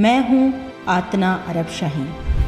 میں ہوں آتنا عرب شاہی،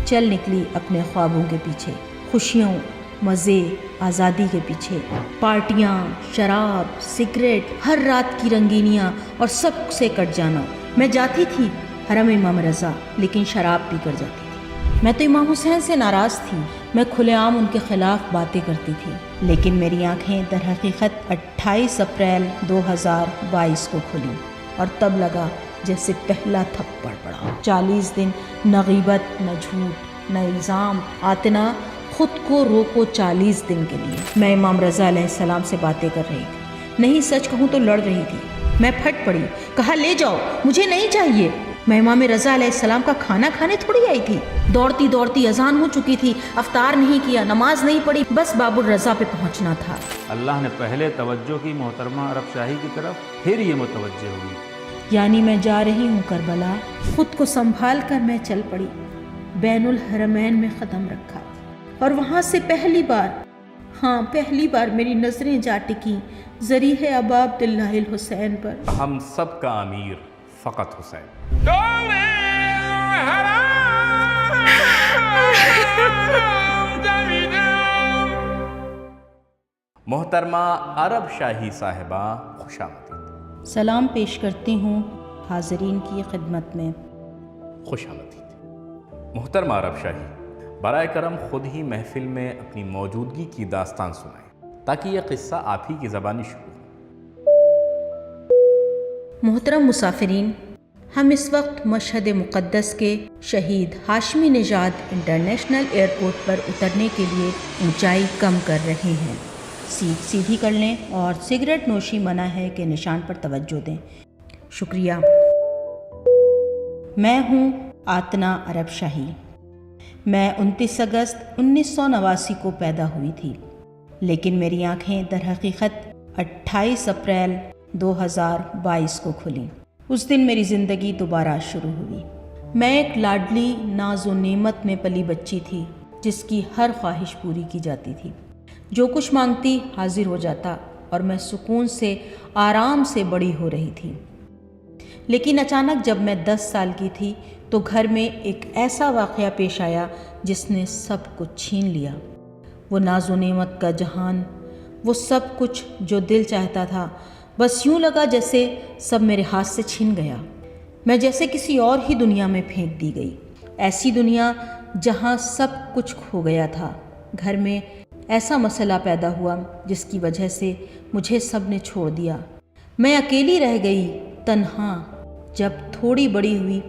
چل نکلی اپنے خوابوں کے پیچھے، خوشیوں، مزے، آزادی کے پیچھے، پارٹیاں، شراب، سگریٹ، ہر رات کی رنگینیاں اور سب سے کٹ جانا۔ میں جاتی تھی حرم امام رضا لیکن شراب پی کر جاتی تھی۔ میں تو امام حسین سے ناراض تھی، میں کھلے عام ان کے خلاف باتیں کرتی تھی، لیکن میری آنکھیں در حقیقت 28 اپریل 2022 کو کھلی اور تب لگا جیسے پہلا تھپڑ پڑا۔ 40 دن نہ غیبت، نہ جھوٹ، نہ الزام۔ آتنا خود کو روکو 40 دن کے لیے۔ میں امام رضا علیہ السلام سے باتیں کر رہی تھی، نہیں سچ کہوں تو لڑ رہی تھی۔ میں پھٹ پڑی، کہا لے جاؤ، مجھے نہیں چاہیے۔ میں امام رضا علیہ السلام کا کھانا کھانے تھوڑی آئی تھی۔ دوڑتی دوڑتی اذان ہو چکی تھی، افطار نہیں کیا، نماز نہیں پڑھی، بس باب الرضا پہ پہنچنا تھا۔ اللہ نے پہلے توجہ کی محترمہ عرب شاہی کی طرف، پھر یہ متوجہ ہوئی۔ یعنی میں جا رہی ہوں کربلا۔ خود کو سنبھال کر میں چل پڑی، بین الحرمین میں قدم رکھا اور وہاں سے پہلی بار میری نظریں جا ٹکیں ذریح ابا عبداللہ الحسین پر۔ ہم سب کا امیر فقط حسین۔ محترمہ عرب شاہی صاحبہ خوش آمدید۔ سلام پیش کرتی ہوں حاضرین کی خدمت میں۔ خوش آمدید۔ محترمہ عرب شاہی، برائے کرم خود ہی محفل میں اپنی موجودگی کی داستان سنائیں تاکہ یہ قصہ آپ ہی کی زبانی شروع ہو۔ محترم مسافرین، ہم اس وقت مشہد مقدس کے شہید ہاشمی نژاد انٹرنیشنل ایئرپورٹ پر اترنے کے لیے اونچائی کم کر رہے ہیں۔ سیٹ سیدھی کر لیں اور سگریٹ نوشی منع ہے کہ نشان پر توجہ دیں۔ شکریہ۔ میں ہوں آتنا عرب شاہی۔ میں 29 اگست 1989 کو پیدا ہوئی تھی، لیکن میری آنکھیں در حقیقت 28 اپریل 2022 کو کھلیں۔ اس دن میری زندگی دوبارہ شروع ہوئی۔ میں ایک لاڈلی ناز و نعمت میں پلی بچی تھی جس کی ہر خواہش پوری کی جاتی تھی۔ جو کچھ مانگتی حاضر ہو جاتا اور میں سکون سے آرام سے بڑی ہو رہی تھی۔ لیکن اچانک جب میں 10 سال کی تھی تو گھر میں ایک ایسا واقعہ پیش آیا جس نے سب کچھ چھین لیا۔ وہ ناز و نعمت کا جہان، وہ سب کچھ جو دل چاہتا تھا، بس یوں لگا جیسے سب میرے ہاتھ سے چھن گیا۔ میں جیسے کسی اور ہی دنیا میں پھینک دی گئی، ایسی دنیا جہاں سب کچھ کھو گیا تھا۔ گھر میں ایسا مسئلہ پیدا ہوا جس کی وجہ سے مجھے سب نے چھوڑ دیا۔ میں اکیلی رہ گئی، تنہا۔ جب تھوڑی بڑی ہوئی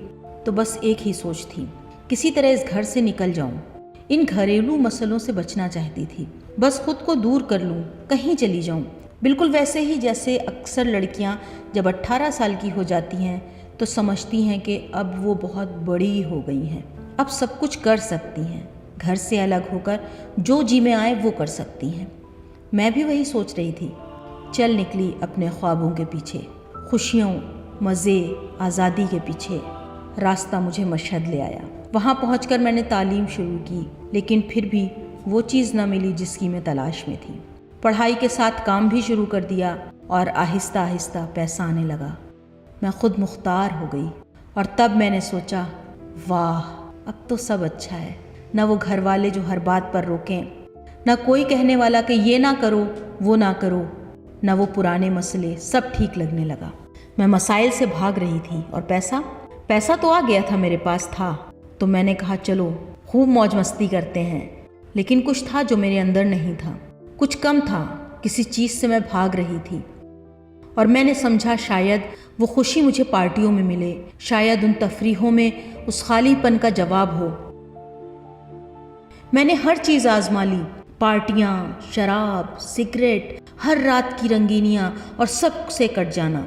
تو بس ایک ہی سوچ تھی، کسی طرح اس گھر سے نکل جاؤں۔ ان گھریلو مسئلوں سے بچنا چاہتی تھی، بس خود کو دور کر لوں، کہیں چلی جاؤں۔ بالکل ویسے ہی جیسے اکثر لڑکیاں جب 18 سال کی ہو جاتی ہیں تو سمجھتی ہیں کہ اب وہ بہت بڑی ہو گئی ہیں، اب سب کچھ کر سکتی ہیں، گھر سے الگ ہو کر جو جی میں آئے وہ کر سکتی ہیں۔ میں بھی وہی سوچ رہی تھی۔ چل نکلی اپنے خوابوں کے پیچھے، خوشیوں، مزے، آزادی کے پیچھے۔ راستہ مجھے مشہد لے آیا۔ وہاں پہنچ کر میں نے تعلیم شروع کی، لیکن پھر بھی وہ چیز نہ ملی جس کی میں تلاش میں تھی۔ پڑھائی کے ساتھ کام بھی شروع کر دیا اور آہستہ آہستہ پیسہ آنے لگا۔ میں خود مختار ہو گئی اور تب میں نے سوچا، واہ اب تو سب اچھا ہے۔ نہ وہ گھر والے جو ہر بات پر روکیں، نہ کوئی کہنے والا کہ یہ نہ کرو وہ نہ کرو، نہ وہ پرانے مسئلے، سب ٹھیک لگنے لگا۔ میں مسائل سے بھاگ رہی تھی اور پیسہ تو آ گیا تھا، میرے پاس تھا، تو میں نے کہا چلو خوب موج مستی کرتے ہیں۔ لیکن کچھ تھا جو میرے اندر نہیں تھا، کچھ کم تھا، کسی چیز سے میں بھاگ رہی تھی اور میں نے سمجھا شاید وہ خوشی مجھے پارٹیوں میں ملے، شاید ان تفریحوں میں اس خالی پن کا جواب ہو۔ میں نے ہر چیز آزما لی، پارٹیاں، شراب، سگریٹ، ہر رات کی رنگینیاں اور سب سے کٹ جانا۔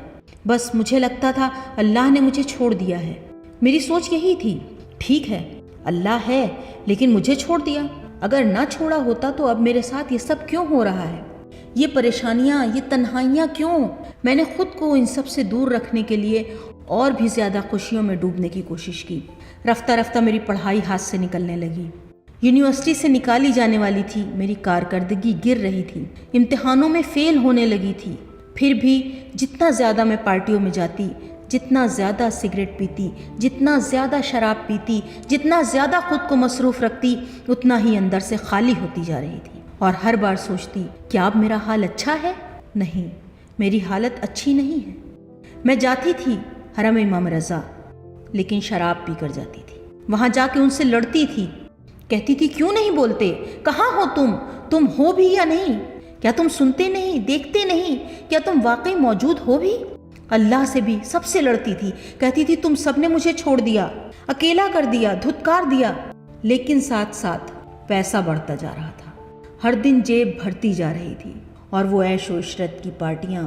بس مجھے لگتا تھا اللہ نے مجھے چھوڑ دیا ہے۔ میری سوچ یہی تھی، ٹھیک ہے اللہ ہے لیکن مجھے چھوڑ دیا، اگر نہ چھوڑا ہوتا تو اب میرے ساتھ یہ سب کیوں ہو رہا ہے؟ یہ پریشانیاں، یہ تنہائیاں کیوں؟ میں نے خود کو ان سب سے دور رکھنے کے لیے اور بھی زیادہ خوشیوں میں ڈوبنے کی کوشش کی۔ رفتہ رفتہ میری پڑھائی ہاتھ سے نکلنے لگی۔ یونیورسٹی سے نکالی جانے والی تھی، میری کارکردگی گر رہی تھی، امتحانوں میں فیل ہونے لگی تھی۔ پھر بھی جتنا زیادہ میں پارٹیوں میں جاتی، جتنا زیادہ سگریٹ پیتی، جتنا زیادہ شراب پیتی، جتنا زیادہ خود کو مصروف رکھتی، اتنا ہی اندر سے خالی ہوتی جا رہی تھی، اور ہر بار سوچتی کیا اب میرا حال اچھا ہے؟ نہیں، میری حالت اچھی نہیں ہے۔ میں جاتی تھی حرم امام رضا، لیکن شراب پی کر جاتی تھی۔ وہاں جا کے ان سے لڑتی تھی، کہتی تھی کیوں نہیں بولتے؟ کہاں ہو تم ہو بھی یا نہیں؟ کیا تم سنتے نہیں، دیکھتے نہیں؟ کیا تم واقعی موجود ہو بھی؟ اللہ سے بھی سب سے لڑتی تھی، کہتی تھی تم سب نے مجھے چھوڑ دیا، اکیلا کر دیا، دھتکار دیا۔ لیکن ساتھ ساتھ پیسہ بڑھتا جا رہا تھا، ہر دن جیب بھرتی جا رہی تھی، اور وہ عیش و عشرت کی پارٹیاں،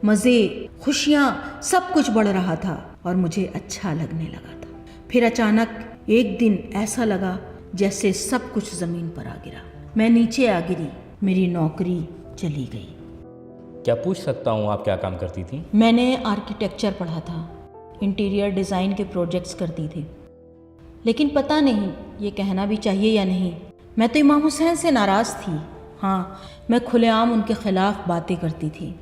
مزے، خوشیاں، سب کچھ بڑھ رہا تھا اور مجھے اچھا لگنے لگا تھا۔ پھر اچانک ایک دن ایسا لگا جیسے سب کچھ زمین پر آ گرا، میں نیچے آ گری، میری نوکری چلی گئی۔ کیا پوچھ سکتا ہوں آپ کیا کام کرتی تھیں؟ میں نے آرکیٹیکچر پڑھا تھا، انٹیریئر ڈیزائن کے پروجیکٹس کرتی تھی، لیکن پتہ نہیں یہ کہنا بھی چاہیے یا نہیں، میں تو امام حسین سے ناراض تھی۔ ہاں، میں کھلے عام ان کے خلاف باتیں کرتی تھی،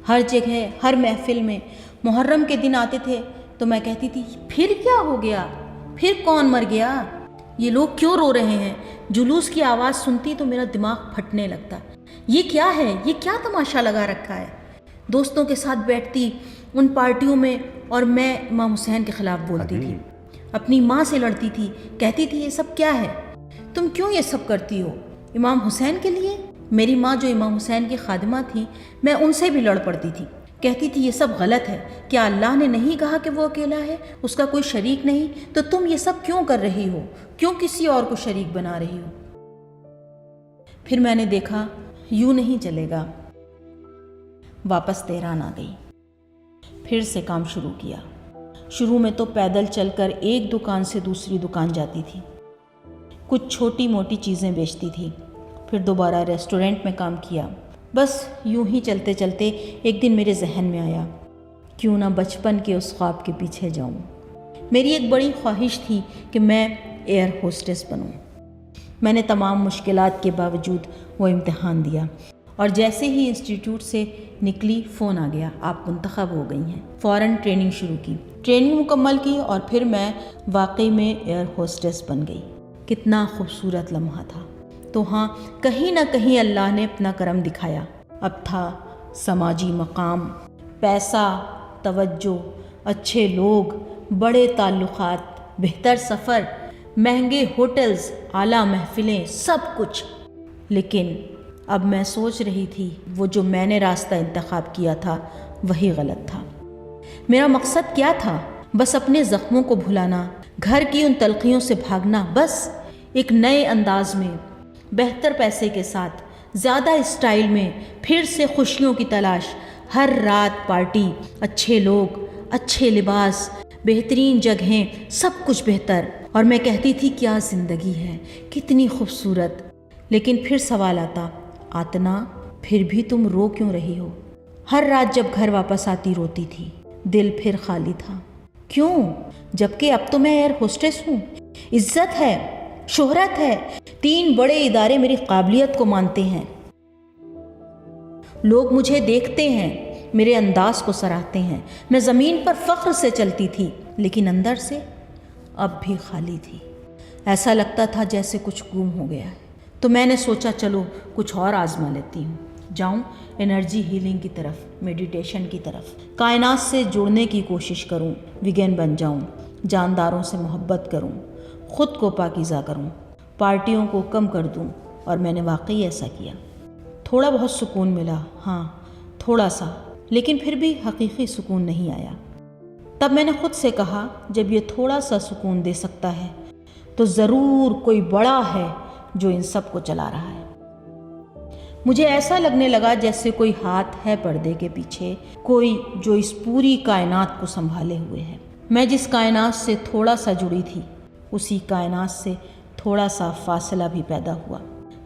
ہر جگہ، ہر محفل میں۔ محرم کے دن آتے تھے تو میں کہتی تھی پھر کیا ہو گیا؟ پھر کون مر گیا؟ یہ لوگ کیوں رو رہے ہیں؟ جلوس کی آواز سنتی تو میرا دماغ پھٹنے لگتا، یہ کیا ہے؟ یہ کیا تماشا لگا رکھا ہے؟ دوستوں کے ساتھ بیٹھتی ان پارٹیوں میں اور میں امام حسین کے خلاف بولتی تھی، اپنی ماں سے لڑتی تھی، کہتی تھی یہ سب کیا ہے؟ تم کیوں یہ سب کرتی ہو؟ امام حسین کے لیے؟ میری ماں جو امام حسین کی خادمہ تھی، میں ان سے بھی لڑ پڑتی تھی، کہتی تھی یہ سب غلط ہے، کیا اللہ نے نہیں کہا کہ وہ اکیلا ہے، اس کا کوئی شریک نہیں؟ تو تم یہ سب کیوں کر رہی ہو؟ کیوں کسی اور کو شریک بنا رہی ہو؟ پھر میں نے دیکھا یوں نہیں چلے گا، واپس تہران آ گئی، پھر سے کام شروع کیا۔ شروع میں تو پیدل چل کر ایک دکان سے دوسری دکان جاتی تھی، کچھ چھوٹی موٹی چیزیں بیچتی تھی، پھر دوبارہ ریسٹورنٹ میں کام کیا۔ بس یوں ہی چلتے چلتے ایک دن میرے ذہن میں آیا کیوں نہ بچپن کے اس خواب کے پیچھے جاؤں۔ میری ایک بڑی خواہش تھی کہ میں ایئر ہوسٹس بنوں۔ میں نے تمام مشکلات کے باوجود وہ امتحان دیا، اور جیسے ہی انسٹیٹیوٹ سے نکلی فون آ گیا، آپ منتخب ہو گئی ہیں۔ فوراً ٹریننگ شروع کی، ٹریننگ مکمل کی، اور پھر میں واقعی میں ایئر ہوسٹس بن گئی۔ کتنا خوبصورت لمحہ تھا۔ تو ہاں، کہیں نہ کہیں اللہ نے اپنا کرم دکھایا۔ اب تھا سماجی مقام، پیسہ، توجہ، اچھے لوگ، بڑے تعلقات، بہتر سفر، مہنگے ہوٹلز، اعلیٰ محفلیں، سب کچھ۔ لیکن اب میں سوچ رہی تھی وہ جو میں نے راستہ انتخاب کیا تھا وہی غلط تھا۔ میرا مقصد کیا تھا؟ بس اپنے زخموں کو بھلانا، گھر کی ان تلخیوں سے بھاگنا، بس ایک نئے انداز میں، بہتر پیسے کے ساتھ، زیادہ اسٹائل میں، پھر سے خوشیوں کی تلاش، ہر رات پارٹی، اچھے لوگ، اچھے لباس، بہترین جگہیں، سب کچھ بہتر۔ اور میں کہتی تھی کیا زندگی ہے، کتنی خوبصورت۔ لیکن پھر سوال آتا، آتنا پھر بھی تم رو کیوں رہی ہو؟ ہر رات جب گھر واپس آتی روتی تھی، دل پھر خالی تھا۔ کیوں؟ جبکہ اب تو میں ایئر ہوسٹس ہوں، عزت ہے، شہرت ہے، 3 بڑے ادارے میری قابلیت کو مانتے ہیں، لوگ مجھے دیکھتے ہیں، میرے انداز کو سراہتے ہیں، میں زمین پر فخر سے چلتی تھی، لیکن اندر سے اب بھی خالی تھی۔ ایسا لگتا تھا جیسے کچھ گم ہو گیا ہے۔ تو میں نے سوچا چلو کچھ اور آزما لیتی ہوں، جاؤں انرجی ہیلنگ کی طرف، میڈیٹیشن کی طرف، کائنات سے جڑنے کی کوشش کروں، ویگن بن جاؤں، جانداروں سے محبت کروں، خود کو پاکیزہ کروں، پارٹیوں کو کم کر دوں۔ اور میں نے واقعی ایسا کیا۔ تھوڑا بہت سکون ملا، ہاں تھوڑا سا، لیکن پھر بھی حقیقی سکون نہیں آیا۔ تب میں نے خود سے کہا جب یہ تھوڑا سا سکون دے سکتا ہے تو ضرور کوئی بڑا ہے جو ان سب کو چلا رہا ہے۔ مجھے ایسا لگنے لگا جیسے کوئی ہاتھ ہے پردے کے پیچھے، کوئی جو اس پوری کائنات کو سنبھالے ہوئے ہے۔ میں جس کائنات سے تھوڑا سا جڑی تھی، اسی کائنات سے تھوڑا سا فاصلہ بھی پیدا ہوا۔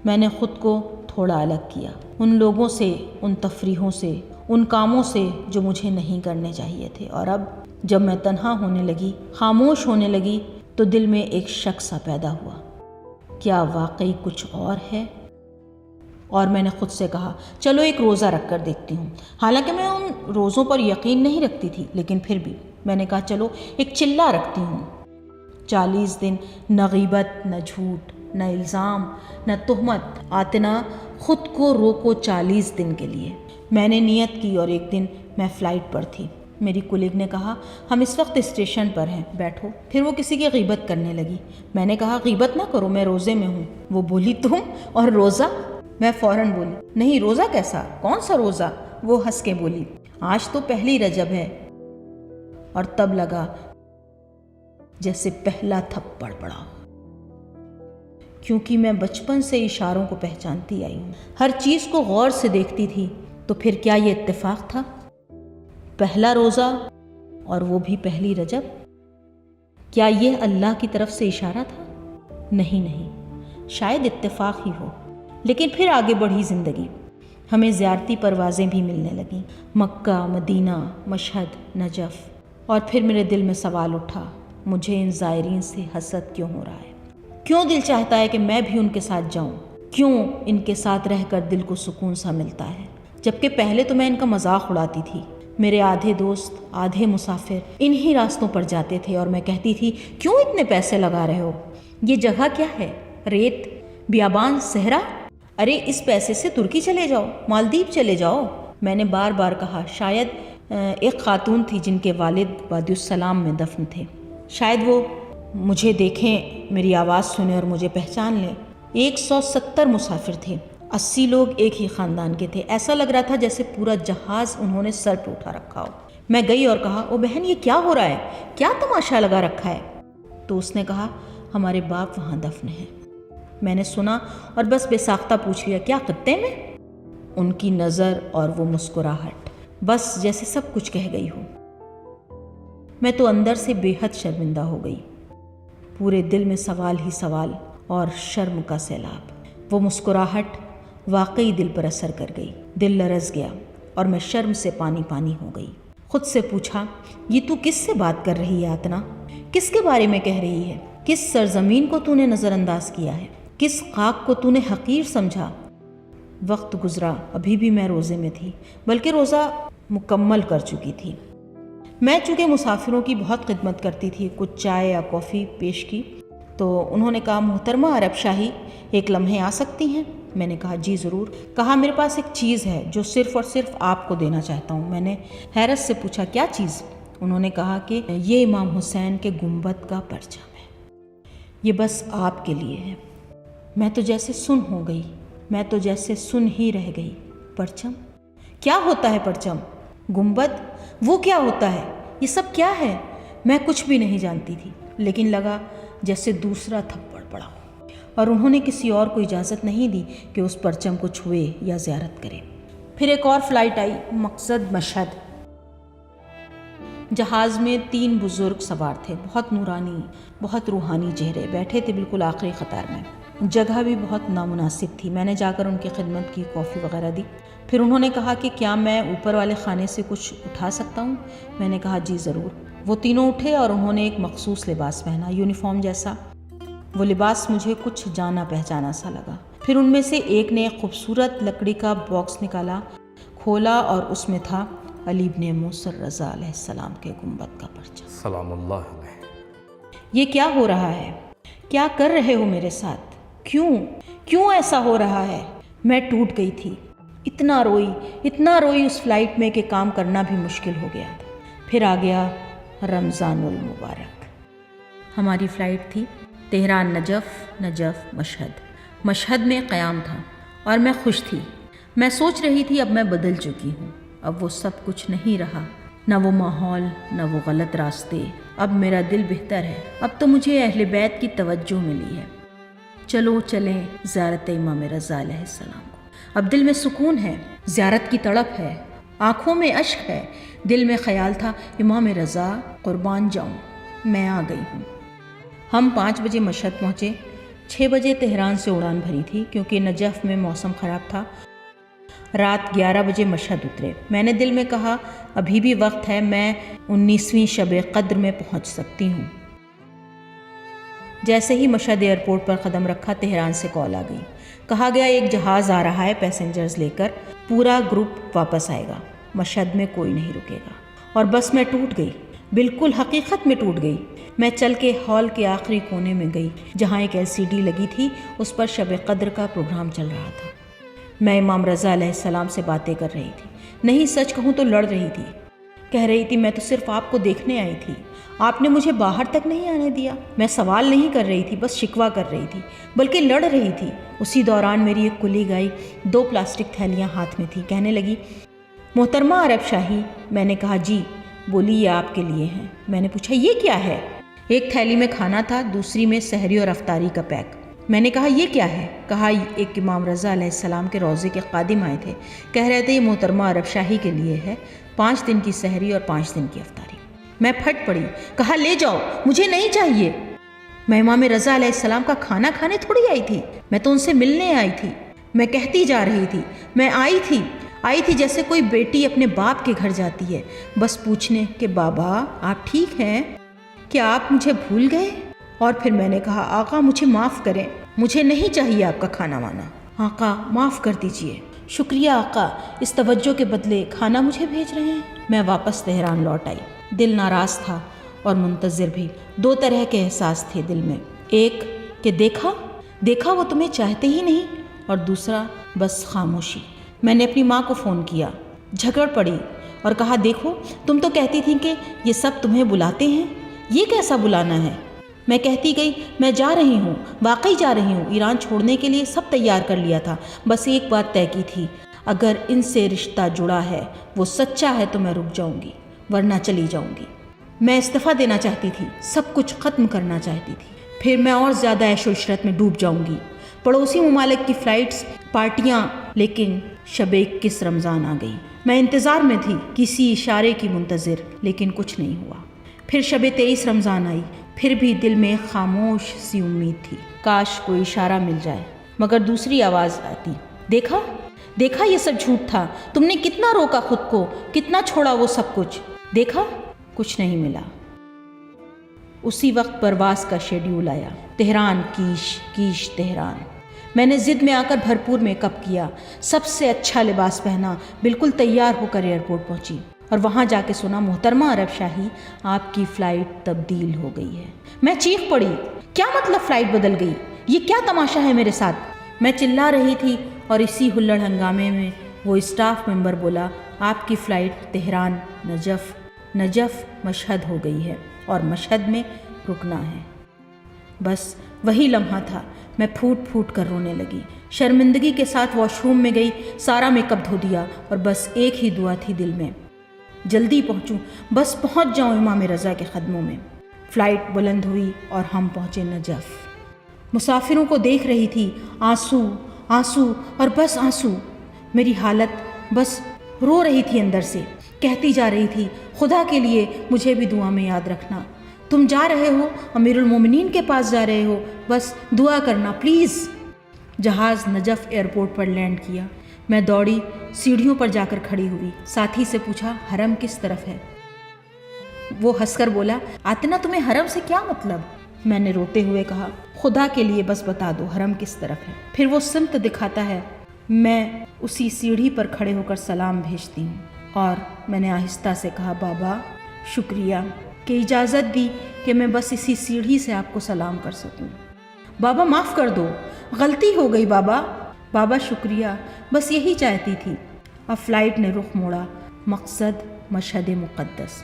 میں نے خود کو تھوڑا الگ کیا، ان لوگوں سے، ان تفریحوں سے، ان کاموں سے جو مجھے نہیں کرنے چاہیے تھے۔ اور اب جب میں تنہا ہونے لگی، خاموش ہونے لگی، تو دل میں ایک شک سا پیدا ہوا، کیا واقعی کچھ اور ہے؟ اور میں نے خود سے کہا چلو ایک روزہ رکھ کر دیکھتی ہوں۔ حالانکہ میں ان تم روزوں پر یقین نہیں رکھتی تھی، لیکن پھر بھی میں نے کہا چلو ایک چلہ رکھتی ہوں۔ 40 دن نہ غیبت، نہ جھوٹ، نہ الزام، نہ تہمت۔ آتنا خود کو روکو 40 دن کے لیے۔ میں نے نیت کی اور ایک دن میں فلائٹ پر تھی۔ میری کولیگ نے کہا ہم اس وقت اسٹیشن پر ہیں، بیٹھو۔ پھر وہ کسی کی غیبت کرنے لگی۔ میں نے کہا غیبت نہ کرو، میں روزے میں ہوں۔ وہ بولی تم اور روزہ؟ میں فوراً بولی نہیں، روزہ کیسا، کون سا روزہ؟ وہ ہنس کے بولی آج تو پہلی رجب ہے۔ اور تب لگا جیسے پہلا تھپڑ پڑا، کیونکہ میں بچپن سے اشاروں کو پہچانتی آئی ہوں، ہر چیز کو غور سے دیکھتی تھی۔ تو پھر کیا یہ اتفاق تھا؟ پہلا روزہ اور وہ بھی پہلی رجب؟ کیا یہ اللہ کی طرف سے اشارہ تھا؟ نہیں، شاید اتفاق ہی ہو۔ لیکن پھر آگے بڑھی زندگی، ہمیں زیارتی پروازیں بھی ملنے لگیں، مکہ، مدینہ، مشہد، نجف۔ اور پھر میرے دل میں سوال اٹھا، مجھے ان زائرین سے حسد کیوں ہو رہا ہے؟ کیوں دل چاہتا ہے کہ میں بھی ان کے ساتھ جاؤں؟ کیوں ان کے ساتھ رہ کر دل کو سکون سا ملتا ہے؟ جبکہ پہلے تو میں ان کا مذاق اڑاتی تھی۔ میرے آدھے دوست، آدھے مسافر انہی راستوں پر جاتے تھے اور میں کہتی تھی کیوں اتنے پیسے لگا رہے ہو؟ یہ جگہ کیا ہے؟ ریت، بیابان، صحرا؟ ارے اس پیسے سے ترکی چلے جاؤ، مالدیپ چلے جاؤ۔ میں نے بار بار کہا شاید ایک خاتون تھی جن کے والد وادی السلام میں دفن تھے، شاید وہ مجھے دیکھیں، میری آواز سنیں اور مجھے پہچان لیں۔ 170 مسافر تھے، 80 لوگ ایک ہی خاندان کے تھے۔ ایسا لگ رہا تھا جیسے پورا جہاز انہوں نے سر پہ اٹھا رکھا ہو۔ میں گئی اور کہا او بہن یہ کیا ہو رہا ہے؟ کیا تماشا لگا رکھا ہے؟ تو اس نے کہا ہمارے باپ وہاں دفن ہیں۔ میں نے سنا اور بس بے ساختہ پوچھ لیا کیا خطے میں؟ ان کی نظر اور وہ مسکراہٹ، بس جیسے سب کچھ کہہ گئی ہو۔ میں تو اندر سے بے حد شرمندہ ہو گئی، پورے دل میں سوال ہی سوال اور شرم کا سیلاب۔ وہ مسکراہٹ واقعی دل پر اثر کر گئی، دل لرز گیا اور میں شرم سے پانی پانی ہو گئی۔ خود سے پوچھا یہ تو کس سے بات کر رہی ہے آتنا؟ کس کے بارے میں کہہ رہی ہے؟ کس سرزمین کو تو نے نظر انداز کیا ہے؟ کس خاک کو تو نے حقیر سمجھا؟ وقت گزرا، ابھی بھی میں روزے میں تھی، بلکہ روزہ مکمل کر چکی تھی۔ میں چونکہ مسافروں کی بہت خدمت کرتی تھی، کچھ چائے یا کافی پیش کی تو انہوں نے کہا محترمہ عرب شاہی ایک لمحے آ سکتی ہیں؟ میں نے کہا جی ضرور۔ کہا میرے پاس ایک چیز ہے جو صرف اور صرف آپ کو دینا چاہتا ہوں۔ میں نے حیرت سے پوچھا کیا چیز؟ انہوں نے کہا کہ یہ امام حسین کے گنبد کا پرچم ہے، یہ بس آپ کے لیے ہے۔ میں تو جیسے سن ہو گئی، میں تو جیسے سن ہی رہ گئی۔ پرچم؟ کیا ہوتا ہے پرچم؟ گنبد؟ وہ کیا ہوتا ہے؟ یہ سب کیا ہے؟ میں کچھ بھی نہیں جانتی تھی، لیکن لگا جیسے دوسرا تھپڑ پڑا، اور انہوں نے کسی اور کو اجازت نہیں دی کہ اس پرچم کو چھوئے یا زیارت کرے۔ پھر ایک اور فلائٹ آئی، مقصد مشہد۔ جہاز میں 3 بزرگ سوار تھے، بہت نورانی، بہت روحانی چہرے، بیٹھے تھے بالکل آخری قطار میں۔ جگہ بھی بہت نامناسب تھی۔ میں نے جا کر ان کی خدمت کی، کافی وغیرہ دی۔ پھر انہوں نے کہا کہ کیا میں اوپر والے خانے سے کچھ اٹھا سکتا ہوں؟ میں نے کہا جی ضرور۔ وہ تینوں اٹھے اور انہوں نے ایک مخصوص لباس پہنا، یونیفارم جیسا۔ وہ لباس مجھے کچھ جانا پہچانا سا لگا۔ پھر ان میں سے ایک نے ایک خوبصورت لکڑی کا باکس نکالا، کھولا اور اس میں تھا علی ابن موسیٰ رضا علیہ السلام کے گنبد کا پرچم۔ سلام اللہ علیہ۔ یہ کیا ہو رہا ہے؟ کیا کر رہے ہو میرے ساتھ؟ کیوں ایسا ہو رہا ہے؟ میں ٹوٹ گئی تھی، اتنا روئی اس فلائٹ میں کہ کام کرنا بھی مشکل ہو گیا تھا۔ پھر آ گیا رمضان المبارک۔ ہماری فلائٹ تھی تہران نجف مشہد میں قیام تھا اور میں خوش تھی۔ میں سوچ رہی تھی اب میں بدل چکی ہوں، اب وہ سب کچھ نہیں رہا، نہ وہ ماحول، نہ وہ غلط راستے۔ اب میرا دل بہتر ہے، اب تو مجھے اہل بیت کی توجہ ملی ہے۔ چلو چلیں زیارت امام رضا علیہ السلام کو۔ اب دل میں سکون ہے، زیارت کی تڑپ ہے، آنکھوں میں اشک ہے، دل میں خیال تھا امام رضا قربان جاؤں۔ میں آ گئی ہوں۔ ہم 5 بجے مشہد پہنچے، 6 بجے تہران سے اڑان بھری تھی کیونکہ نجف میں موسم خراب تھا۔ رات 11 بجے مشہد اترے۔ میں نے دل میں کہا ابھی بھی وقت ہے، میں 19ویں شب قدر میں پہنچ سکتی ہوں۔ جیسے ہی مشہد ایئرپورٹ پر قدم رکھا تہران سے کال آ گئی، کہا گیا ایک جہاز آ رہا ہے پیسنجرز لے کر، پورا گروپ واپس آئے گا۔ مشہد میں کوئی نہیں رکے گا۔ اور بس میں ٹوٹ گئی، بالکل حقیقت میں ٹوٹ گئی۔ میں چل کے ہال کے آخری کونے میں گئی جہاں ایک LCD لگی تھی، اس پر شب قدر کا پروگرام چل رہا تھا۔ میں امام رضا علیہ السلام سے باتیں کر رہی تھی، نہیں سچ کہوں تو لڑ رہی تھی۔ کہہ رہی تھی میں تو صرف آپ کو دیکھنے آئی تھی، آپ نے مجھے باہر تک نہیں آنے دیا۔ میں سوال نہیں کر رہی تھی، بس شکوہ کر رہی تھی، بلکہ لڑ رہی تھی۔ اسی دوران میری ایک کلی گائی 2 پلاسٹک تھیلیاں ہاتھ میں تھی، کہنے لگی محترمہ عرب شاہی۔ میں نے کہا جی۔ بولی یہ آپ کے لیے ہیں۔ میں نے پوچھا یہ کیا ہے؟ ایک تھیلی میں کھانا تھا، دوسری میں سحری اور افطاری کا پیک۔ میں نے کہا یہ کیا ہے؟ کہا ایک امام رضا علیہ السلام کے روضے کے خادم آئے تھے، کہہ رہے تھے یہ محترمہ عرب شاہی کے لیے ہے، 5 دن کی سحری اور 5 دن کی افطاری۔ میں پھٹ پڑی، کہا لے جاؤ، مجھے نہیں چاہیے۔ میں امام رضا علیہ السلام کا کھانا کھانے تھوڑی آئی تھی، میں تو ان سے ملنے آئی تھی۔ میں کہتی جا رہی تھی، میں آئی تھی جیسے کوئی بیٹی اپنے باپ کے گھر جاتی ہے، بس پوچھنے کہ بابا آپ ٹھیک ہیں، کیا آپ مجھے بھول گئے؟ اور پھر میں نے کہا آقا مجھے معاف کریں، مجھے نہیں چاہیے آپ کا کھانا وانا، آقا معاف کر دیجئے۔ شکریہ آقا، اس توجہ کے بدلے کھانا مجھے بھیج رہے ہیں۔ میں واپس تہران لوٹ آئی، دل ناراض تھا اور منتظر بھی۔ 2 طرح کے احساس تھے دل میں، ایک کہ دیکھا وہ تمہیں چاہتے ہی نہیں، اور دوسرا بس خاموشی۔ میں نے اپنی ماں کو فون کیا، جھگڑ پڑی اور کہا دیکھو تم تو کہتی تھی کہ یہ سب تمہیں بلاتے ہیں، یہ کیسا بلانا ہے؟ میں کہتی گئی میں جا رہی ہوں، واقعی جا رہی ہوں، ایران چھوڑنے کے لیے سب تیار کر لیا تھا، بس ایک بات طے کی تھی، اگر ان سے رشتہ جڑا ہے، وہ سچا ہے تو میں رک جاؤں گی، ورنہ چلی جاؤں گی۔ میں استعفیٰ دینا چاہتی تھی، سب کچھ ختم کرنا چاہتی تھی، پھر میں اور زیادہ عیش و عشرت میں ڈوب جاؤں گی، پڑوسی ممالک کی فلائٹس، پارٹیاں۔ لیکن شب 21 رمضان آ گئی، میں انتظار میں تھی، کسی اشارے کی منتظر، لیکن کچھ نہیں ہوا۔ پھر شب 23 رمضان آئی، پھر بھی دل میں خاموش سی امید تھی، کاش کوئی اشارہ مل جائے، مگر دوسری آواز آتی، دیکھا یہ سب جھوٹ تھا، تم نے کتنا روکا خود کو، کتنا چھوڑا وہ سب کچھ، دیکھا کچھ نہیں ملا۔ اسی وقت پرواز کا شیڈیول آیا، تہران کیش تہران۔ میں نے ضد میں آ کر بھرپور میک اپ کیا، سب سے اچھا لباس پہنا، بالکل تیار ہو کر ایئرپورٹ پہنچی، اور وہاں جا کے سنا محترمہ عرب شاہی آپ کی فلائٹ تبدیل ہو گئی ہے۔ میں چیخ پڑی، کیا مطلب فلائٹ بدل گئی؟ یہ کیا تماشا ہے میرے ساتھ؟ میں چلا رہی تھی اور اسی ہلڑ ہنگامے میں وہ اسٹاف ممبر بولا آپ کی فلائٹ تہران نجف مشہد ہو گئی ہے اور مشہد میں رکنا ہے۔ بس وہی لمحہ تھا، میں پھوٹ کر رونے لگی، شرمندگی کے ساتھ واش روم میں گئی، سارا میک اپ دھو دیا، اور بس ایک ہی دعا تھی دل میں، جلدی پہنچوں، بس پہنچ جاؤں امام رضا کے قدموں میں۔ فلائٹ بلند ہوئی اور ہم پہنچے نجف۔ مسافروں کو دیکھ رہی تھی، آنسو اور بس آنسو، میری حالت بس رو رہی تھی اندر سے، کہتی جا رہی تھی خدا کے لیے مجھے بھی دعا میں یاد رکھنا، تم جا رہے ہو امیر المومنین کے پاس جا رہے ہو، بس دعا کرنا پلیز۔ جہاز نجف ایئرپورٹ پر لینڈ کیا، میں دوڑی، سیڑھیوں پر جا کر کھڑی ہوئی، ساتھی سے پوچھا حرم کس طرف ہے؟ وہ ہنس کر بولا آتنا تمہیں حرم سے کیا مطلب؟ میں نے روتے ہوئے کہا خدا کے لیے بس بتا دو حرم کس طرف ہے۔ پھر وہ سمت دکھاتا ہے، میں اسی سیڑھی پر کھڑے ہو کر سلام بھیجتی ہوں، اور میں نے آہستہ سے کہا بابا شکریہ کہ اجازت دی کہ میں بس اسی سیڑھی سے آپ کو سلام کر سکوں۔ بابا معاف کر دو، غلطی ہو گئی بابا شکریہ، بس یہی چاہتی تھی۔ اب فلائٹ نے رخ موڑا، مقصد مشہد مقدس۔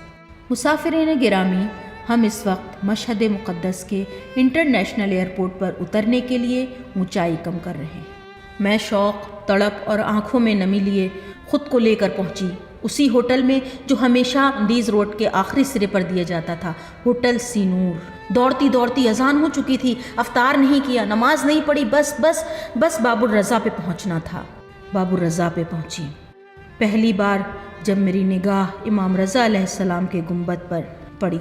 مسافرین گرامی، ہم اس وقت مشہد مقدس کے انٹرنیشنل ایئرپورٹ پر اترنے کے لیے اونچائی کم کر رہے ہیں۔ میں شوق، تڑپ اور آنکھوں میں نمی لیے خود کو لے کر پہنچی اسی ہوٹل میں جو ہمیشہ اندیز روڈ کے آخری سرے پر دیا جاتا تھا، ہوٹل سینور۔ دوڑتی اذان ہو چکی تھی، افطار نہیں کیا، نماز نہیں پڑھی، بس باب الرضا پہ پہنچنا تھا۔ باب الرضا پہ پہنچی۔ پہلی بار جب میری نگاہ امام رضا علیہ السلام کے گنبد پر پڑی،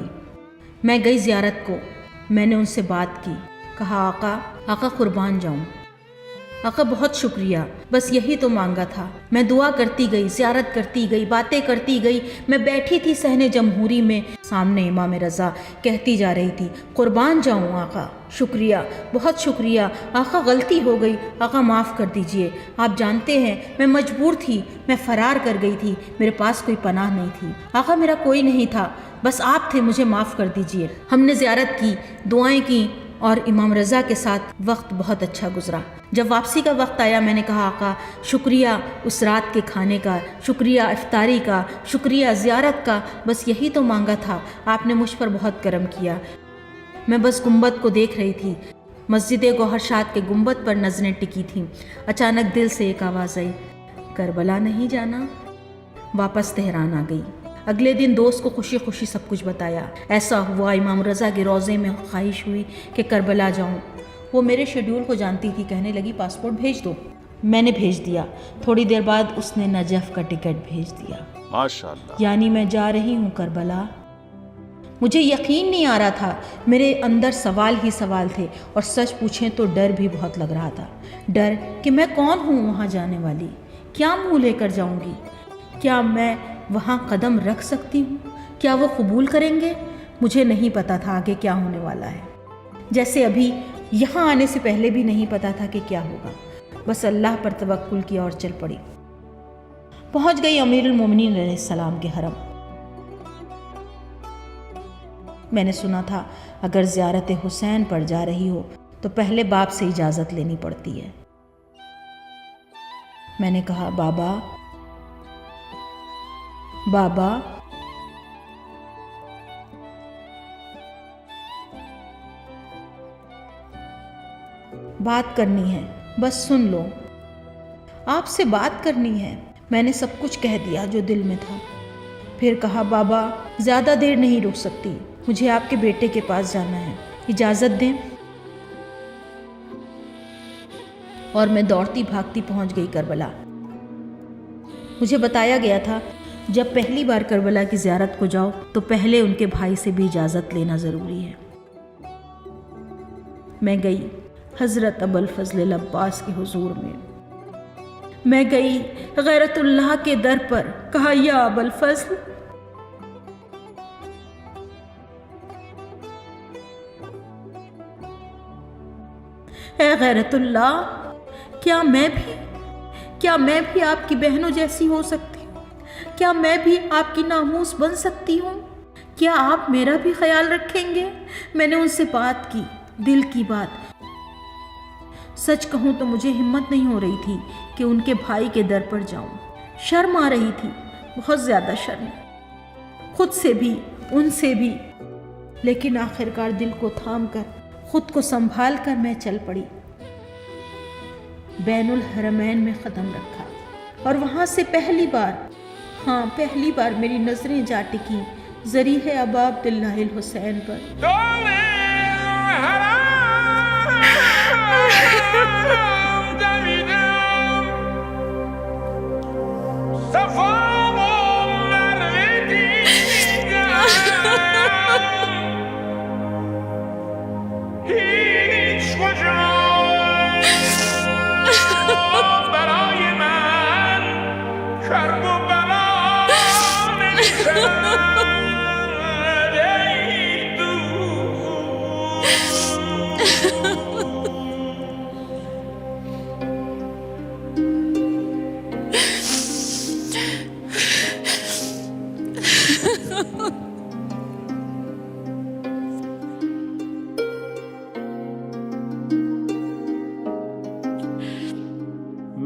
میں گئی زیارت کو، میں نے ان سے بات کی، کہا آقا قربان جاؤں، آقا بہت شکریہ، بس یہی تو مانگا تھا۔ میں دعا کرتی گئی، زیارت کرتی گئی، باتیں کرتی گئی۔ میں بیٹھی تھی صحن جمہوری میں، سامنے امام رضا، کہتی جا رہی تھی قربان جاؤں آقا، شکریہ، بہت شکریہ آقا، غلطی ہو گئی آقا، معاف کر دیجئے۔ آپ جانتے ہیں میں مجبور تھی، میں فرار کر گئی تھی، میرے پاس کوئی پناہ نہیں تھی آقا، میرا کوئی نہیں تھا، بس آپ تھے، مجھے معاف کر دیجئے۔ ہم نے زیارت کی، دعائیں کی اور امام رضا کے ساتھ وقت بہت اچھا گزرا۔ جب واپسی کا وقت آیا میں نے کہا آقا شکریہ اس رات کے کھانے کا، شکریہ افطاری کا، شکریہ زیارت کا، بس یہی تو مانگا تھا، آپ نے مجھ پر بہت کرم کیا۔ میں بس گنبد کو دیکھ رہی تھی، مسجد گوہر شاد کے گنبد پر نظریں ٹکی تھیں۔ اچانک دل سے ایک آواز آئی، کربلا نہیں جانا؟ واپس تہران آ گئی۔ اگلے دن دوست کو خوشی خوشی سب کچھ بتایا۔ ایسا ہوا امام رضا کے روضے میں خواہش ہوئی کہ کربلا جاؤں۔ وہ میرے شیڈول کو جانتی تھی، کہنے لگی پاسپورٹ بھیج دو۔ میں نے بھیج دیا، تھوڑی دیر بعد اس نے نجف کا ٹکٹ بھیج دیا۔ ماشاءاللہ، یعنی میں جا رہی ہوں کربلا۔ مجھے یقین نہیں آ رہا تھا، میرے اندر سوال ہی سوال تھے، اور سچ پوچھیں تو ڈر بھی بہت لگ رہا تھا۔ ڈر کہ میں کون ہوں وہاں جانے والی، کیا منہ لے کر جاؤں گی، کیا میں وہاں قدم رکھ سکتی ہوں، کیا وہ قبول کریں گے؟ مجھے نہیں پتا تھا آگے کیا ہونے والا ہے، جیسے ابھی یہاں آنے سے پہلے بھی نہیں پتا تھا کہ کیا ہوگا۔ بس اللہ پر توکل کیا اور چل پڑی۔ پہنچ گئی امیر المومنین علیہ السلام کے حرم۔ میں نے سنا تھا اگر زیارت حسین پر جا رہی ہو تو پہلے باپ سے اجازت لینی پڑتی ہے۔ میں نے کہا بابا بابا، بات کرنی ہے، بس سن لو، آپ سے بات کرنی ہے۔ میں نے سب کچھ کہہ دیا جو دل میں تھا۔ پھر کہا بابا زیادہ دیر نہیں رک سکتی، مجھے آپ کے بیٹے کے پاس جانا ہے، اجازت دیں۔ اور میں دوڑتی بھاگتی پہنچ گئی کربلا۔ مجھے بتایا گیا تھا جب پہلی بار کربلا کی زیارت کو جاؤ تو پہلے ان کے بھائی سے بھی اجازت لینا ضروری ہے۔ میں گئی حضرت ابوالفضل العباس کے حضور میں گئی غیرت اللہ کے در پر، کہا یا ابوالفضل، اے غیرت اللہ، کیا میں بھی آپ کی بہنوں جیسی ہو سکتی ہوں؟ کیا میں بھی آپ کی ناموس بن سکتی ہوں؟ کیا آپ میرا بھی خیال رکھیں گے؟ میں نے ان سے بات کی، دل کی بات۔ سچ کہوں تو مجھے ہمت نہیں ہو رہی تھی کہ ان کے بھائی کے در پر جاؤں۔ شرم آ رہی تھی، بہت زیادہ شرم، خود سے بھی ان سے بھی۔ لیکن آخرکار دل کو تھام کر، خود کو سنبھال کر میں چل پڑی۔ بین الحرمین میں قدم رکھا اور وہاں سے پہلی بار میری نظریں جا ٹکی ذریح ابا عبداللہ الحسین پر۔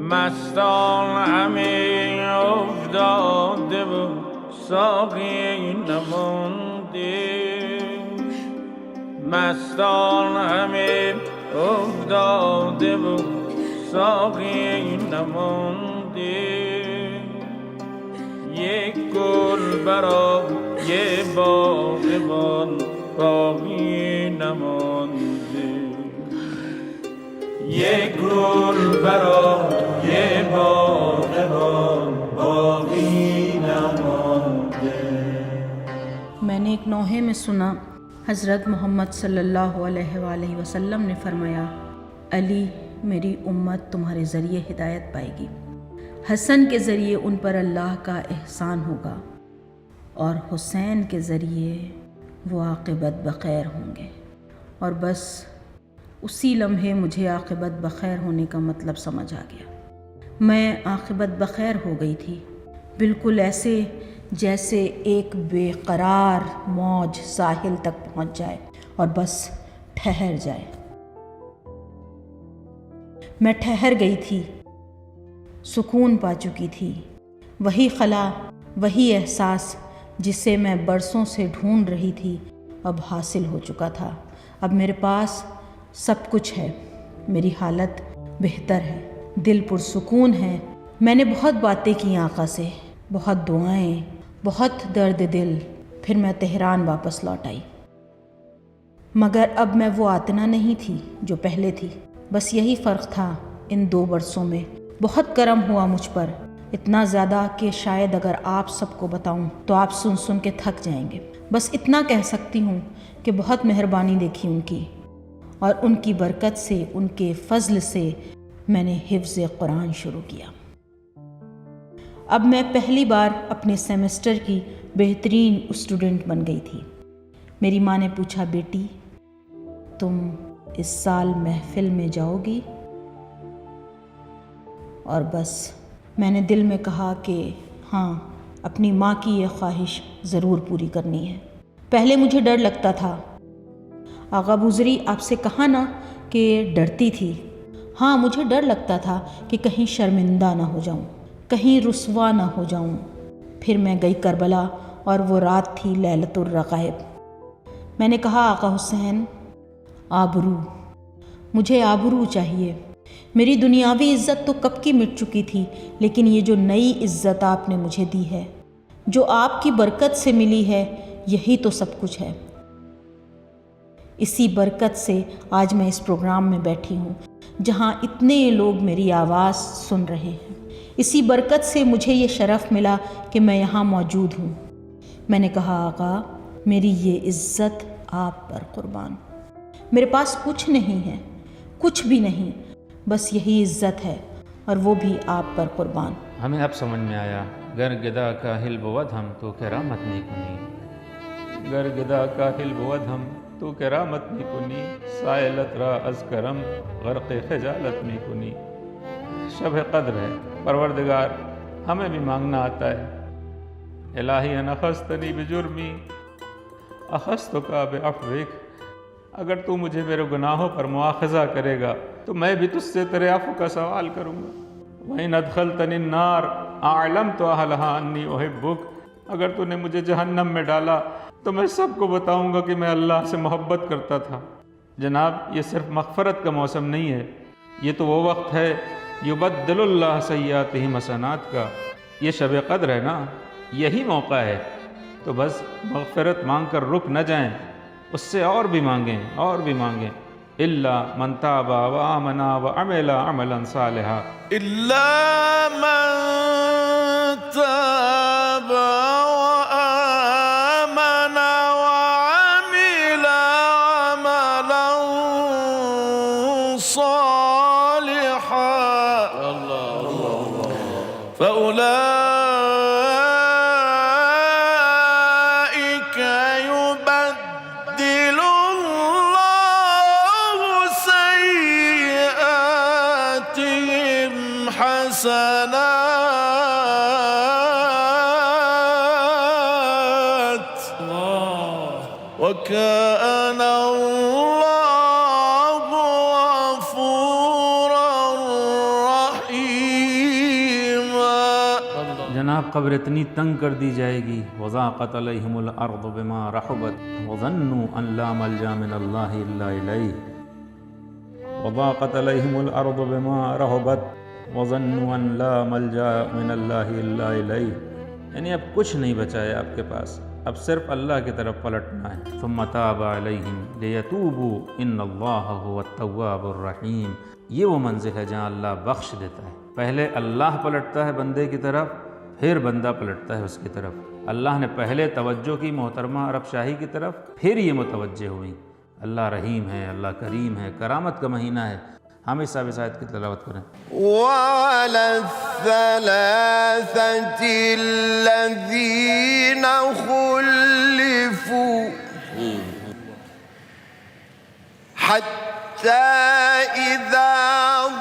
مستان همه افتاده و ساقی نمانده، مستان همه افتاده و ساقی نمانده، یک گل برای باغبان باقی نمانده، یک گل برای باغبان باقی نمانده۔ میں نے ایک نوحے میں سنا حضرت محمد صلی اللہ علیہ وآلہ وسلم نے فرمایا، علی میری امت تمہارے ذریعے ہدایت پائے گی۔ حسن کے ذریعے ان پر اللہ کا احسان ہوگا اور حسین کے ذریعے وہ عاقبت بخیر ہوں گے۔ اور بس اسی لمحے مجھے عاقبت بخیر ہونے کا مطلب سمجھ آ گیا۔ میں عاقبت بخیر ہو گئی تھی، بالکل ایسے جیسے ایک بے قرار موج ساحل تک پہنچ جائے اور بس ٹھہر جائے۔ میں ٹھہر گئی تھی، سکون پا چکی تھی۔ وہی خلا، وہی احساس جسے میں برسوں سے ڈھونڈ رہی تھی اب حاصل ہو چکا تھا۔ اب میرے پاس سب کچھ ہے، میری حالت بہتر ہے، دل پرسکون ہے۔ میں نے بہت باتیں کی آقا سے، بہت دعائیں، بہت درد دل، پھر میں تہران واپس لوٹ آئی۔ مگر اب میں وہ آتنا نہیں تھی جو پہلے تھی، بس یہی فرق تھا ان 2 برسوں میں۔ بہت کرم ہوا مجھ پر، اتنا زیادہ کہ شاید اگر آپ سب کو بتاؤں تو آپ سن سن کے تھک جائیں گے۔ بس اتنا کہہ سکتی ہوں کہ بہت مہربانی دیکھی ان کی، اور ان کی برکت سے، ان کے فضل سے میں نے حفظ قرآن شروع کیا۔ اب میں پہلی بار اپنے سیمسٹر کی بہترین اسٹوڈنٹ بن گئی تھی۔ میری ماں نے پوچھا، بیٹی تم اس سال محفل میں جاؤ گی؟ اور بس میں نے دل میں کہا کہ ہاں، اپنی ماں کی یہ خواہش ضرور پوری کرنی ہے۔ پہلے مجھے ڈر لگتا تھا، آغا بوزری آپ سے کہا نا کہ ڈرتی تھی۔ ہاں، مجھے ڈر لگتا تھا کہ کہیں شرمندہ نہ ہو جاؤں، کہیں رسوا نہ ہو جاؤں۔ پھر میں گئی کربلا، اور وہ رات تھی لیلۃ الرغائب۔ میں نے کہا، آقا حسین، آبرو، مجھے آبرو چاہیے۔ میری دنیاوی عزت تو کب کی مٹ چکی تھی، لیکن یہ جو نئی عزت آپ نے مجھے دی ہے، جو آپ کی برکت سے ملی ہے، یہی تو سب کچھ ہے۔ اسی برکت سے آج میں اس پروگرام میں بیٹھی ہوں جہاں اتنے لوگ میری آواز سن رہے ہیں۔ اسی برکت سے مجھے یہ شرف ملا کہ میں یہاں موجود ہوں۔ میں نے کہا، آقا میری یہ عزت آپ پر قربان۔ میرے پاس کچھ نہیں ہے، کچھ بھی نہیں، بس یہی عزت ہے، اور وہ بھی آپ پر قربان۔ ہمیں اب سمجھ میں آیا، گر گدا کا ہل بود ہم تو کرامت نہیں کنی، گر گدا کا ہل بود ہم تو کرامت نہیں کنی، سائلت را از کرم غرق خجالت نہیں کنی۔ شب قدر ہے، پروردگار ہمیں بھی مانگنا آتا ہے۔ الہی ان اخذتنی بجرمی اخذتک بعفوک، اگر تو مجھے میرے گناہوں پر مواخذہ کرے گا تو میں بھی تجھ سے تیرے عفو کا سوال کروں گا۔ وَإِنْ أَدْخَلْتَنِ النَّارَ أَعْلَمْتُ أَهْلَهَا أَنِّي أُحِبُّكَ، اگر تو نے مجھے جہنم میں ڈالا تو میں سب کو بتاؤں گا کہ میں اللہ سے محبت کرتا تھا۔ جناب، یہ صرف مغفرت کا موسم نہیں ہے، یہ تو وہ وقت ہے یبدل اللہ سیئاتہم حسنات کا۔ یہ شب قدر ہے نا، یہی موقع ہے، تو بس مغفرت مانگ کر رک نہ جائیں، اس سے اور بھی مانگیں، اور بھی مانگیں۔ إلا من تاب وآمن وعمل عملا صالحا، إلا من تاب وآمن وعمل عملا صالحا فأولئك يبدل الله سيئاتهم حسنات وكان الله غفورا رحيما۔ جناب قبر اتنی تنگ کر دی جائے گی، وضاقت علیہم الارض بما رحبت وظنوا ان لا ملجا من اللہ الا الیہ، وضاقت علیہم الارض بما رحبت وظنوا ان لا ملجا من اللہ الا الیہ، یعنی اب کچھ نہیں بچا ہے آپ کے پاس، اب صرف اللہ کی طرف پلٹنا ہے۔ ثم تاب علیہم لیتوبوا ان اللہ هو التواب الرحیم، یہ وہ منزل ہے جہاں اللہ بخش دیتا ہے۔ پہلے اللہ پلٹتا ہے بندے کی طرف، پھر بندہ پلٹتا ہے اس کی طرف۔ اللہ نے پہلے توجہ کی محترمہ عرب شاہی کی طرف، پھر یہ متوجہ ہوئی۔ اللہ رحیم ہے، اللہ کریم ہے، کرامت کا مہینہ ہے۔ حامد صاحب اس آیت کی تلاوت کریں. وعلى الثلاثة الذين خلفوا حتى إذا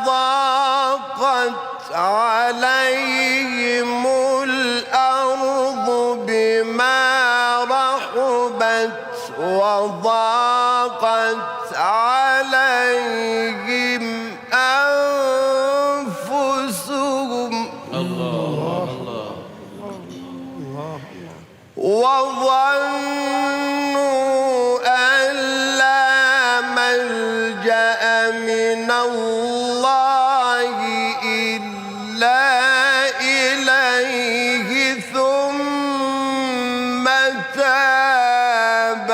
ضاقت عليهم الأرض بما رحبت وضاقت عليهم أنفسهم وظنوا أن لا ملجأ من الله إلا إليه ثم تاب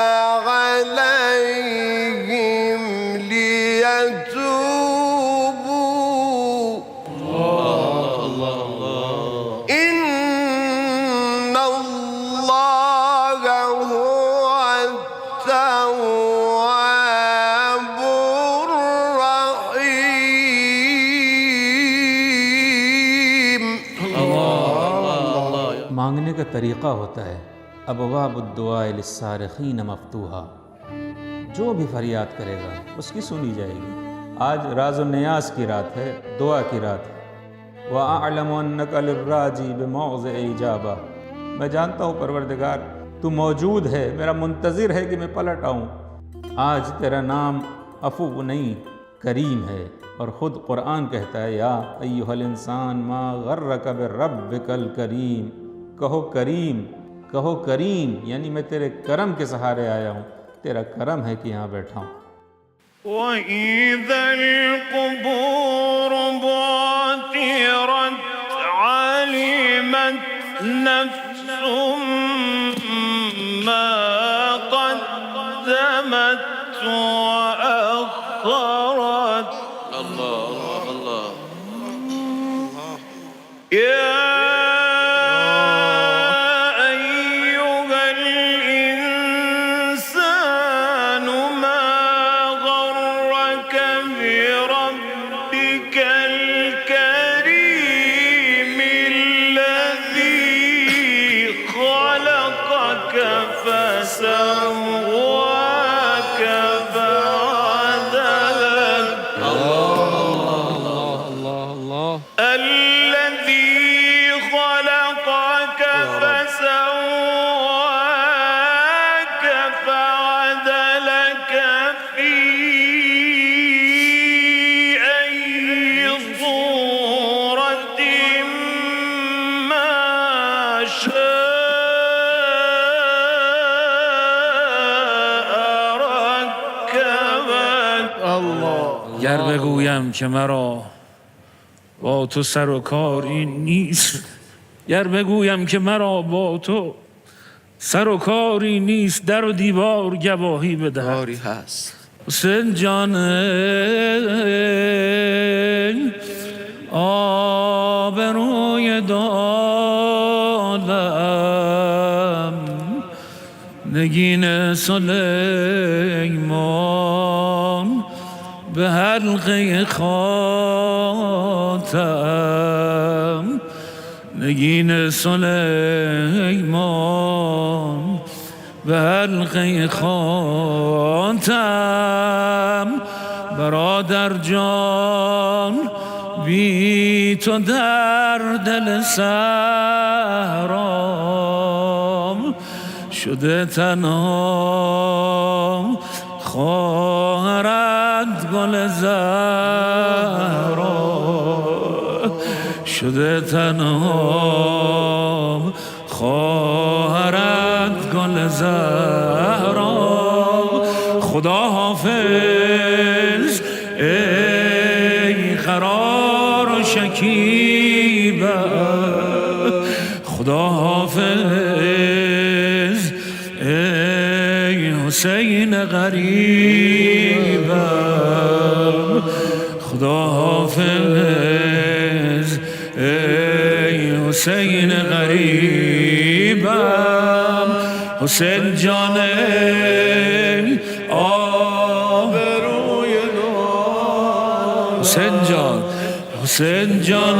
عليهم ليتوبوا إن الله هو التواب الرحيم. مانگنے کا طریقہ ہوتا ہے ابواب الدعاء للصارخین مفتوحہ، جو بھی فریاد کرے گا اس کی سنی جائے گی. آج راز و نیاز کی رات ہے، دعا کی رات ہے. وَأَعْلَمُ أَنَّكَ لِلرَّاجِي بِمَوْضِعِ إِجَابَةٍ، میں جانتا ہوں پروردگار تو موجود ہے، میرا منتظر ہے کہ میں پلٹ آؤں. آج تیرا نام عفو نہیں کریم ہے، اور خود قرآن کہتا ہے یا ایھا الانسان ما غرک بربک الکریم. کہو کریم، کہو کریم، یعنی میں تیرے کرم کے سہارے آیا ہوں، تیرا کرم ہے کہ یہاں بیٹھا ہوں. وإذا القبور بعثرت علمت نفس ما قدمت وأخرت. يا أيها الإنسان ما غرك بربك الكريم الذي خلقك فسواك فعدلك. الذي خلقك فسواك فعدلك في أي صورة ما شاء ركبك. گر بگویم که مرا با تو سر و کاری نیست، گر بگویم که مرا با تو سر و کاری نیست، در و دیوار گواهی بدهد. کاری هست. حسین جان آبروی دادم، نگین سلیمان به حلقه خاتم، نگین سلیمان به حلقه خاتم. برادر جان بی تو در دل صحرام شده تنها، خواهرت گل زهرا شده تنها، خواهرت گل زهرا. خدا حافظ ای قرار و شکیبه، خدا حافظ ای حسین غریبم، خدا حافظ ای حسین غریبم. حسین جان آبروی حسین جان حسین جان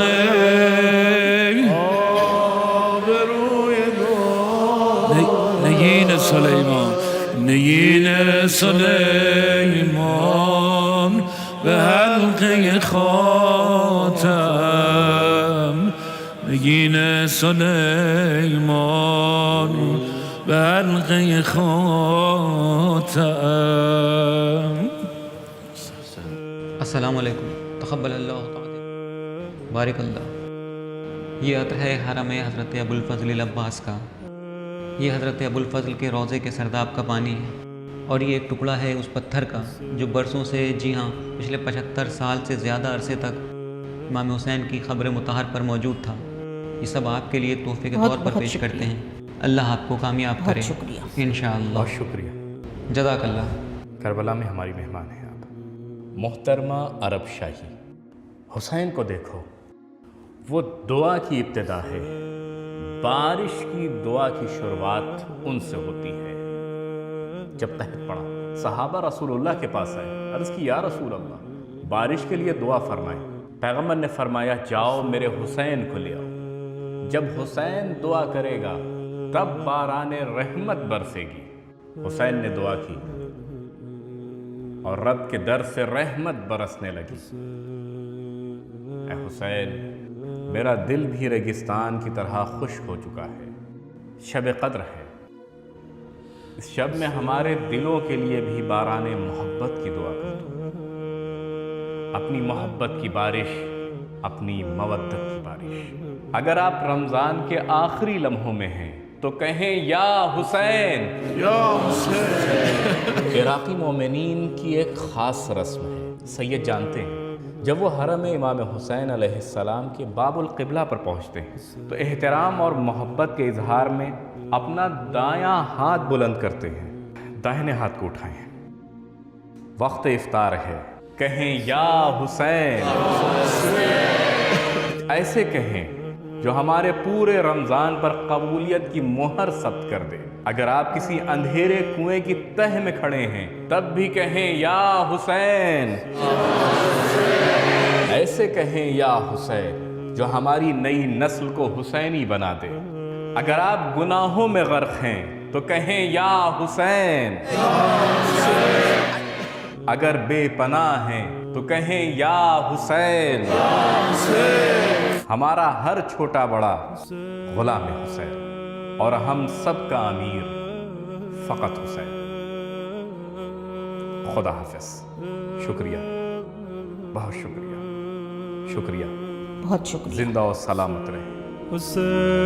نگین سلیمان نگین سلیمان به حلقه خاتم نگین سلیمان به حلقه خاتم. السلام علیکم. تقبل اللہ تعالی بارک اللہ. یہ عطر ہے حرم حضرت ابوالفضل العباس کا. یہ حضرت ابوالفضل کے روضے کے سرداب کا پانی ہے، اور یہ ایک ٹکڑا ہے اس پتھر کا جو برسوں سے، جی ہاں پچھلے 75 سال سے زیادہ عرصے تک امام حسین کی قبر مطہر پر موجود تھا. یہ سب آپ کے لیے تحفے کے طور پر پیش کرتے ہیں. اللہ آپ کو کامیاب کرے انشاءاللہ. بہت شکریہ. جزاک اللہ. کربلا میں ہماری مہمان ہیں آپ. محترمہ عرب شاہی، حسین کو دیکھو، وہ دعا کی ابتدا ہے. بارش کی دعا کی شروعات ان سے ہوتی ہے. جب تحت پڑا، صحابہ رسول اللہ کے پاس آئے، عرض کی یا رسول اللہ بارش کے لیے دعا فرمائیں. پیغمبر نے فرمایا جاؤ میرے حسین کو لے آؤ. جب حسین دعا کرے گا تب باران رحمت برسے گی. حسین نے دعا کی اور رب کے در سے رحمت برسنے لگی. اے حسین، میرا دل بھی ریگستان کی طرح خشک ہو چکا ہے. شب قدر ہے. اس شب میں ہمارے دلوں کے لیے بھی باران محبت کی دعا کر دو. اپنی محبت کی بارش، اپنی مودت کی بارش. اگر آپ رمضان کے آخری لمحوں میں ہیں تو کہیں یا حسین یا حسین. عراقی مومنین کی ایک خاص رسم ہے. سید جانتے ہیں جب وہ حرم امام حسین علیہ السلام کے باب القبلہ پر پہنچتے ہیں تو احترام اور محبت کے اظہار میں اپنا دایاں ہاتھ بلند کرتے ہیں. داہنے ہاتھ کو اٹھائیں. وقت افطار ہے، کہیں یا حسین. ایسے کہیں جو ہمارے پورے رمضان پر قبولیت کی مہر ثبت کر دے. اگر آپ کسی اندھیرے کنویں کی تہ میں کھڑے ہیں تب بھی کہیں یا حسین. ایسے کہیں یا حسین جو ہماری نئی نسل کو حسینی بنا دے. اگر آپ گناہوں میں غرق ہیں تو کہیں یا حسین. اگر بے پناہ ہیں تو کہیں یا حسین. ہمارا ہر چھوٹا بڑا غلام حسین اور ہم سب کا امیر فقط حسین. خدا حافظ. شکریہ، بہت شکریہ. شکریہ. بہت شکریہ. زندہ و سلامت رہیں. حسین